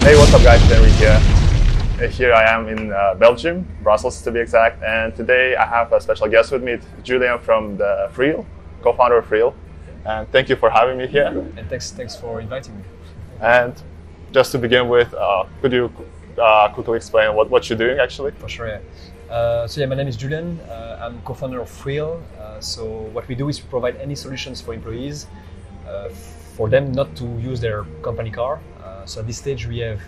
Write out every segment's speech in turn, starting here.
Hey, what's up guys, TNRI here. Here I am in Belgium, Brussels to be exact, and today I have a special guest with me, Julien from the Freel, co-founder of Freel. And thank you for having me here. And thanks for inviting me. And just to begin with, could you quickly explain what you're doing actually? For sure, yeah. My name is Julien. I'm co-founder of Freel. So what we do is we provide any solutions for employees for them not to use their company car. So at this stage we have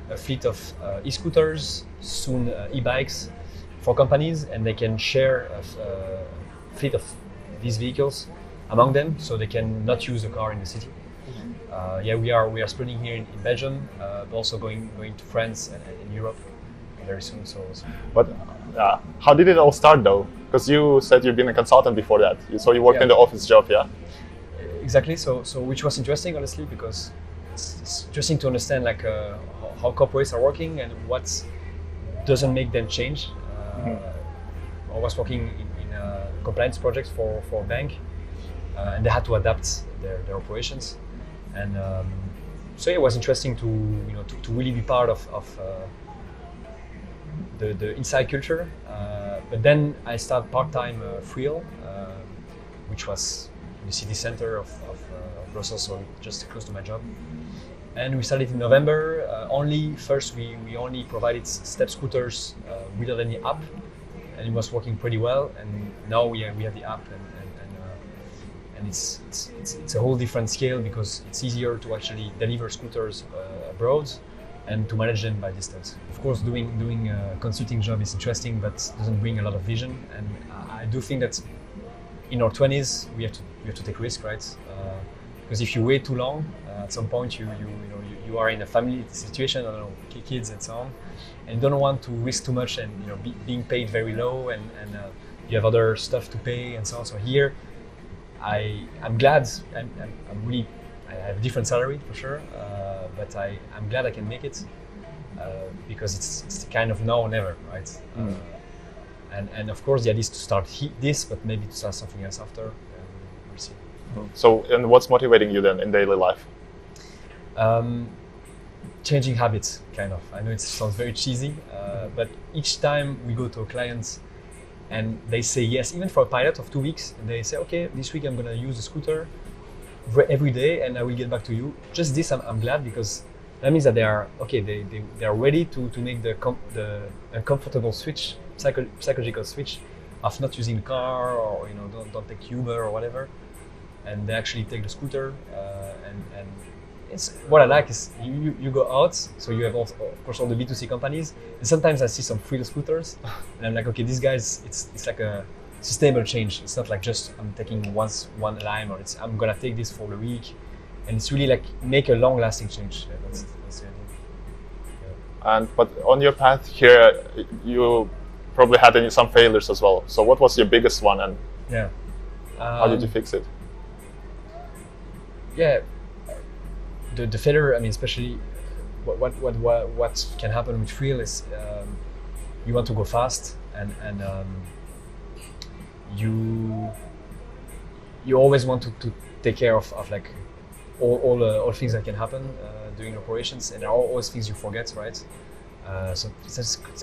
a fleet of e-scooters, soon e-bikes for companies, and they can share a fleet of these vehicles among them, so they can not use a car in the city. We are spreading here in Belgium, but also going to France and in Europe very soon. But how did it all start though? Because you said you've been a consultant before that, so you worked in the office job, yeah? Exactly. So which was interesting, honestly, because it's interesting to understand like how corporates are working and what doesn't make them change. I was working in compliance projects for a bank, and they had to adapt their operations, and so it was interesting to really be part of the inside culture. But then I started part-time Freel, which was in the city center of Brussels, so just close to my job. And we started in November. First we only provided step scooters without any app, and it was working pretty well. And now we have the app, and it's a whole different scale because it's easier to actually deliver scooters abroad and to manage them by distance. Of course, doing a consulting job is interesting, but doesn't bring a lot of vision. And I do think that in our 20s we have to take risk, right? Because if you wait too long, at some point you are in a family situation, I don't know, kids and so on, and you don't want to risk too much and being paid very low, and you have other stuff to pay and so on. So here, I'm glad. I have a different salary for sure, but I'm glad I can make it because it's kind of now or never, right? And of course the idea is to start this, but maybe to start something else after. We'll see. So, and what's motivating you then in daily life? Changing habits, kind of. I know it sounds very cheesy, but each time we go to a client and they say yes, even for a pilot of 2 weeks, and they say, okay, this week I'm going to use the scooter every day and I will get back to you. Just this, I'm glad, because that means that they are okay. They are ready to make the uncomfortable switch, psychological switch of not using the car, or don't take Uber or whatever, and they actually take the scooter. And it's what I like is you go out, so you have also, of course, all the B2C companies, and sometimes I see some Freel scooters, and I'm like, okay, these guys, it's like a sustainable change. It's not like just I'm taking one lime, or I'm gonna take this for the week, and it's really like make a long-lasting change. Yeah, that's the idea. Yeah. But on your path here, you probably had some failures as well. So what was your biggest one, and how did you fix it? Yeah, the failure. I mean, especially what can happen with Freel is you want to go fast, and you always want to take care of like all things that can happen during operations, and there are always things you forget, right? So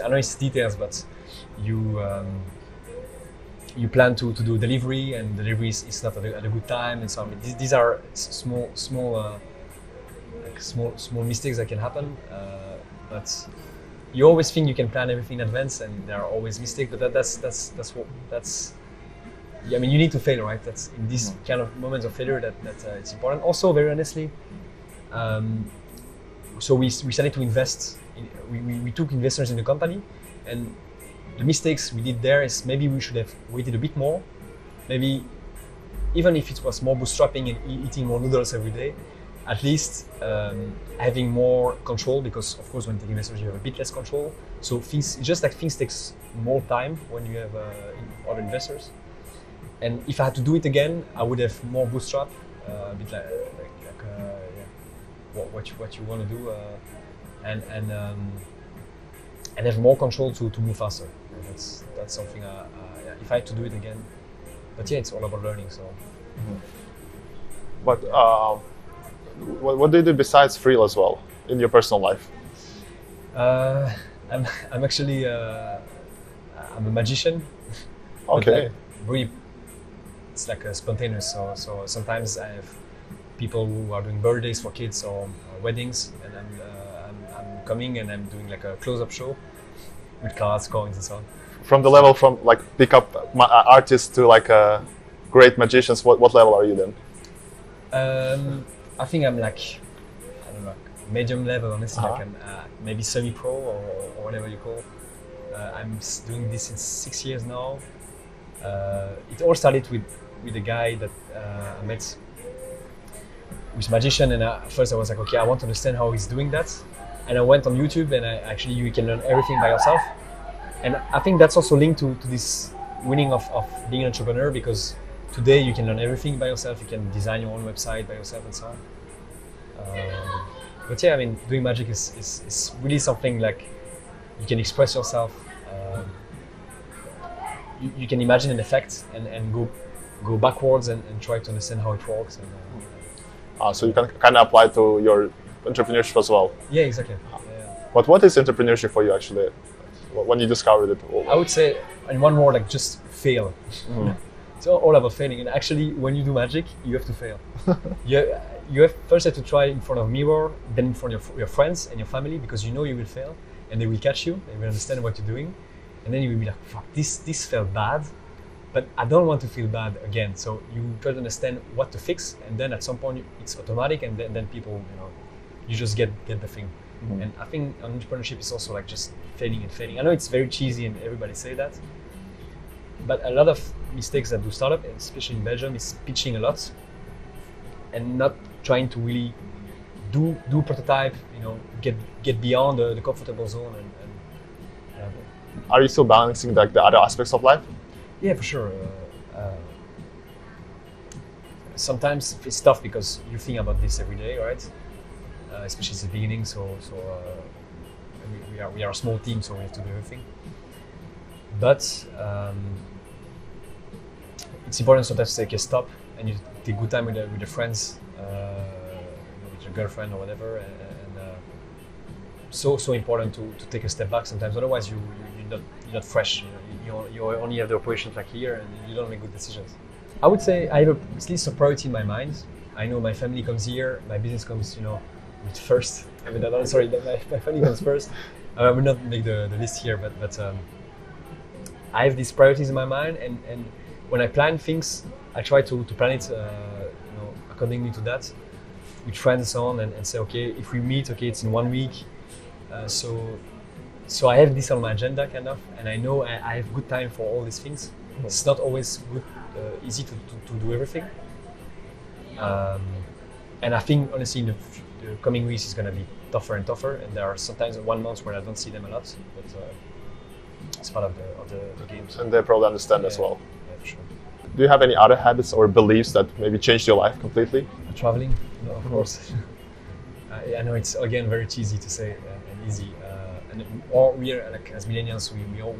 I know it's details, but you plan to do delivery, and delivery is not at a good time, and so on. These are small mistakes that can happen, but you always think you can plan everything in advance, and there are always mistakes. But that's I mean, you need to fail, right? That's in these kind of moments of failure that it's important. Also, very honestly, so we started to invest. We took investors in the company, and the mistakes we did there is maybe we should have waited a bit more. Maybe even if it was more bootstrapping and eating more noodles every day, at least having more control, because of course when taking investors you have a bit less control. So things takes more time when you have other investors. And if I had to do it again, I would have more bootstrap, a bit what you want to do, and have more control to move faster. And that's something. If I had to do it again, but yeah, it's all about learning. So. But what do you do besides Freel as well in your personal life? Uh, I'm actually I'm a magician. But Okay. like, really, it's like a spontaneous. So sometimes I have people who are doing birthdays for kids or weddings, and I'm coming and I'm doing like a close-up show with cards, coins, and so on. From the level from like pickup artists to like great magicians, what level are you then? I think I'm like, I don't know, medium level, honestly. Uh-huh. Like I'm maybe semi-pro or whatever you call. I'm doing this since 6 years now. It all started with a guy that I met, who's a magician, and at first I was like, okay, I want to understand how he's doing that. And I went on YouTube, and you can learn everything by yourself. And I think that's also linked to this winning of being an entrepreneur, because today you can learn everything by yourself. You can design your own website by yourself and so on. But yeah, I mean, doing magic is really something like you can express yourself. You can imagine an effect and go backwards and try to understand how it works. And, So you can kind of apply to your entrepreneurship as well. yeah, exactly. Yeah. But what is entrepreneurship for you actually? When you discovered it? I would say, in one word, like just fail. It's all about failing. And actually, when you do magic, you have to fail. You have first have to try in front of a mirror, then in front of your friends and your family, because you know you will fail, and they will catch you. They will understand what you're doing, and then you will be like, "Fuck, this felt bad, but I don't want to feel bad again." So you try to understand what to fix, and then at some point it's automatic, and then people, you just get the thing. And I think entrepreneurship is also like just failing and failing. I know it's very cheesy and everybody say that, but a lot of mistakes that do startup, especially in Belgium, is pitching a lot and not trying to really do prototype. Get beyond the comfortable zone and Are you still balancing like the other aspects of life? yeah, for sure. Sometimes it's tough because you think about this every day, right? Especially at the beginning. So we are a small team, so we have to do everything. But it's important sometimes to take a stop and you take good time with your friends, with your girlfriend or whatever. And so important to take a step back sometimes. Otherwise, you're not fresh. You only have the operations like here, and you don't make good decisions. I would say I have at least a priority in my mind. I know my family comes here, my business comes, with first. I mean, my family comes first. I will not make the list here, but I have these priorities in my mind, and when I plan things, I try to plan it, accordingly to that, with friends and so on, and say, okay, if we meet, okay, it's in 1 week. So I have this on my agenda, kind of, and I know I have good time for all these things. It's not always good, easy to do everything. And I think, honestly, the coming weeks is going to be tougher and tougher, and there are sometimes 1 month where I don't see them a lot, but it's part of the games. And they probably understand as well. Yeah, for sure. Do you have any other habits or beliefs that maybe changed your life completely? Traveling, no, of course. I know it's again very cheesy to say and easy, or we are like as millennials, we all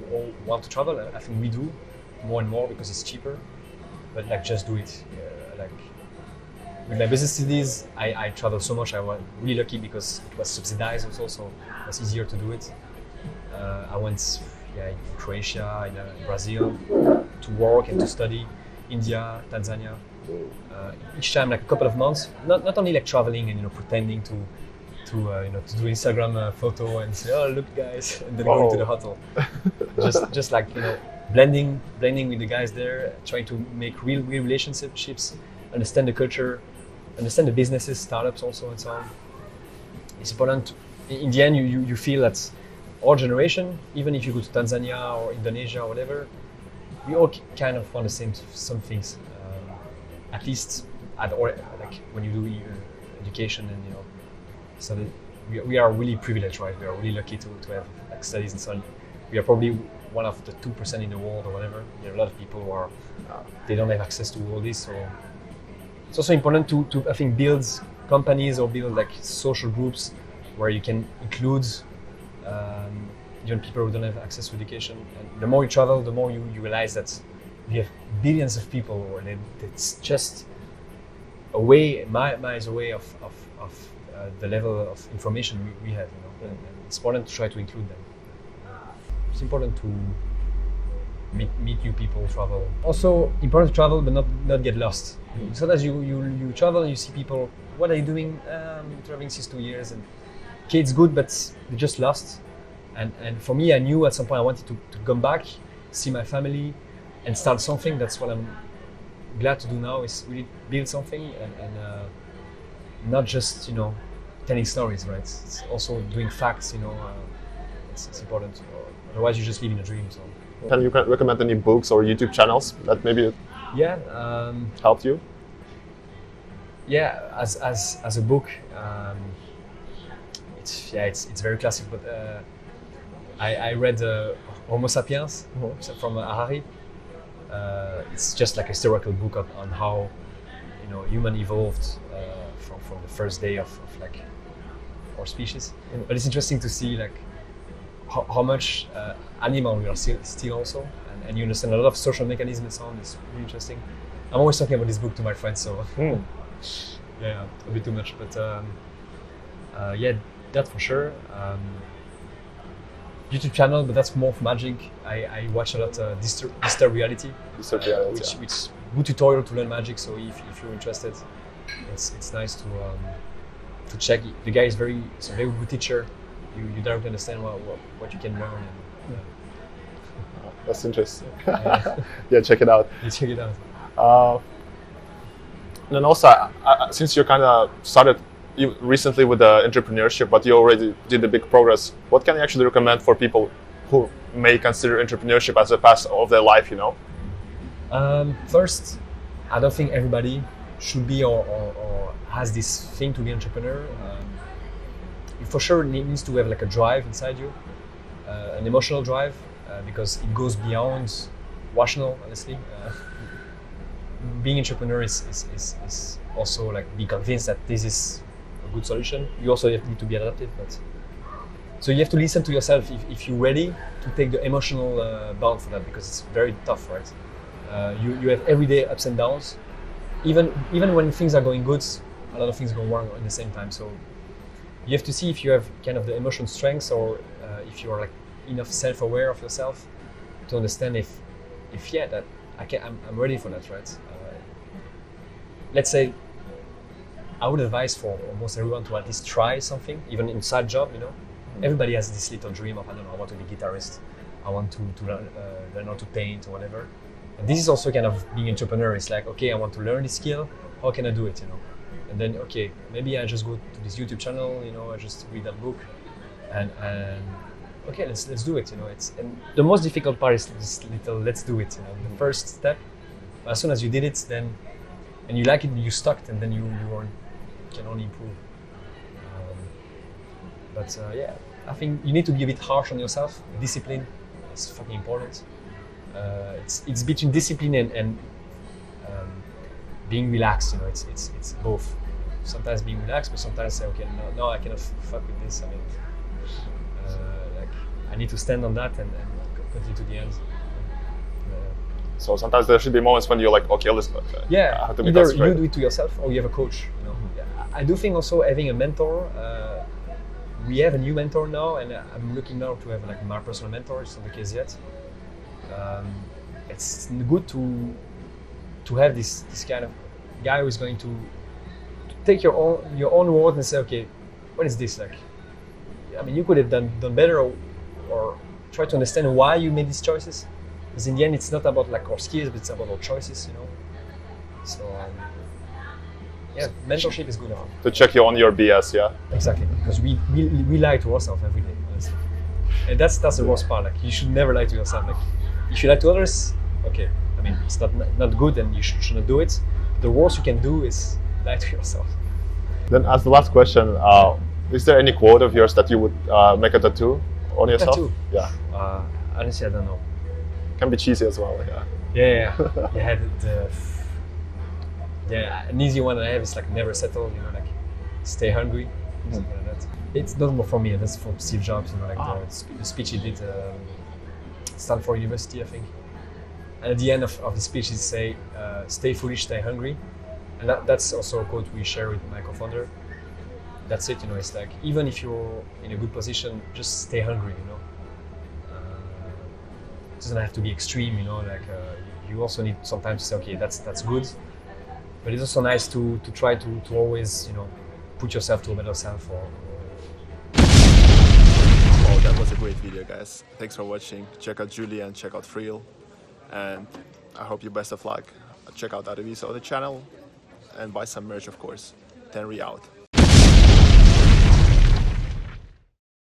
want to travel. I think we do more and more because it's cheaper, but like just do it. Like with my business studies, I travel so much. I was really lucky because it was subsidized also, so it was easier to do it. I went in Croatia, in Brazil, to work and to study, India, Tanzania. Each time like a couple of months, not only like traveling and pretending to do Instagram photo and say, oh look guys, and then going to the hotel. just like blending with the guys there, trying to make real relationships, understand the culture, understand the businesses, startups also, and so on. It's important. In the end, you feel that our generation, even if you go to Tanzania or Indonesia or whatever, we all kind of want the same some things. At least like when you do education and so we are really privileged, right? We are really lucky to have like studies and so on. We are probably one of the 2% in the world or whatever. There are a lot of people who are they don't have access to all this, so it's also important to I think build companies or build like social groups where you can include young people who don't have access to education. And the more you travel, the more you realize that we have billions of people, or it's just a way, miles away of the level of information we have, you know, and it's important to try to include them. It's important to meet new people, travel. Also important to travel, but not get lost. Sometimes you travel and you see people. What are you doing? Traveling since 2 years, and okay, it's good, but they just lost. And for me, I knew at some point I wanted to come back, see my family, and start something. That's what I'm glad to do now, is really build something and not just, you know, telling stories, right? It's also doing facts, you know. It's important. Otherwise, you just live in a dream. So. Can you recommend any books or YouTube channels that maybe helped you? Yeah, as a book, it's very classic. But I read Homo Sapiens from Harari. It's just like a historical book on how, you know, human evolved from the first day of like our species. But it's interesting to see like how much animal we are still also, and you understand a lot of social mechanisms and so on. It's really interesting. I'm always talking about this book to my friends, so yeah, a bit too much, but yeah, that for sure. YouTube channel, but that's more of magic. I watch a lot Disturb Reality, which good tutorial to learn magic. So if you're interested, it's nice to check. The guy is a very good teacher. You directly understand what you can learn. And, that's interesting. Yeah, check it out. You check it out. And then also, since you kind of started recently with the entrepreneurship, but you already did a big progress, what can you actually recommend for people who may consider entrepreneurship as a path of their life, you know? First, I don't think everybody should be or has this thing to be an entrepreneur. You for sure needs to have like a drive inside you, an emotional drive, because it goes beyond rational, honestly. Being an entrepreneur is also like be convinced that this is a good solution. You also need to be adaptive, but so you have to listen to yourself if you're ready to take the emotional bound for that, because it's very tough, right? You have everyday ups and downs. Even when things are going good, a lot of things go wrong at the same time. So you have to see if you have kind of the emotional strengths, or if you are like enough self-aware of yourself to understand if yeah, that I'm ready for that, right? Let's say I would advise for almost everyone to at least try something, even inside job, you know. Everybody has this little dream of, I don't know, I want to be a guitarist, I want to learn how to paint or whatever. And this is also kind of being an entrepreneur. It's like, okay, I want to learn this skill, how can I do it, you know? And then, okay, maybe I just go to this YouTube channel, you know, I just read that book, and okay, let's do it, you know. And the most difficult part is this little let's do it, you know, the first step. But as soon as you did it, then, and you like it, you stuck, and then you can only improve. Yeah, I think you need to be a bit harsh on yourself. Discipline is fucking important. It's between discipline and being relaxed, you know. It's both. Sometimes being relaxed, but sometimes say, okay, no, I cannot fuck with this. I mean, like I need to stand on that and continue to the end. So sometimes there should be moments when you're like, okay, let's go. Yeah, either you do it to yourself or you have a coach. You know, I do think also having a mentor. We have a new mentor now, and I'm looking now to have like my personal mentor. It's not the case yet. It's good to have this kind of guy who is going to take your own word and say, okay, what is this like? I mean, you could have done better, or try to understand why you made these choices. Because in the end, it's not about like our skills, but it's about our choices, you know. So yeah, mentorship is good enough. To check you on your BS, yeah. Exactly, because we lie to ourselves every day, honestly. And that's the worst part. Like, you should never lie to yourself. Like, if you lie to others, okay, I mean, it's not good, and you shouldn't do it. The worst you can do is lie to yourself. Then, as the last question, is there any quote of yours that you would make a tattoo on yourself? Tattoo? Yeah. Honestly, I don't know. Can be cheesy as well. Yeah. An easy one that I have is like never settle. You know, like stay hungry. Something like that. It's not more from me. That's from Steve Jobs. You know, like the speech he did Stanford University, I think. And at the end of the speech, he say, "Stay foolish, stay hungry," and that's also a quote we share with my co-founder. that's it. It's like even if you're in a good position, just stay hungry. It doesn't have to be extreme. You also need sometimes to say, okay, that's good, but it's also nice to try to always put yourself to a better self. Oh, that was a great video, guys. Thanks for watching. Check out Julien, check out Freel, and I hope you best of luck. Check out other videos on the channel and buy some merch, of course. TNRI out.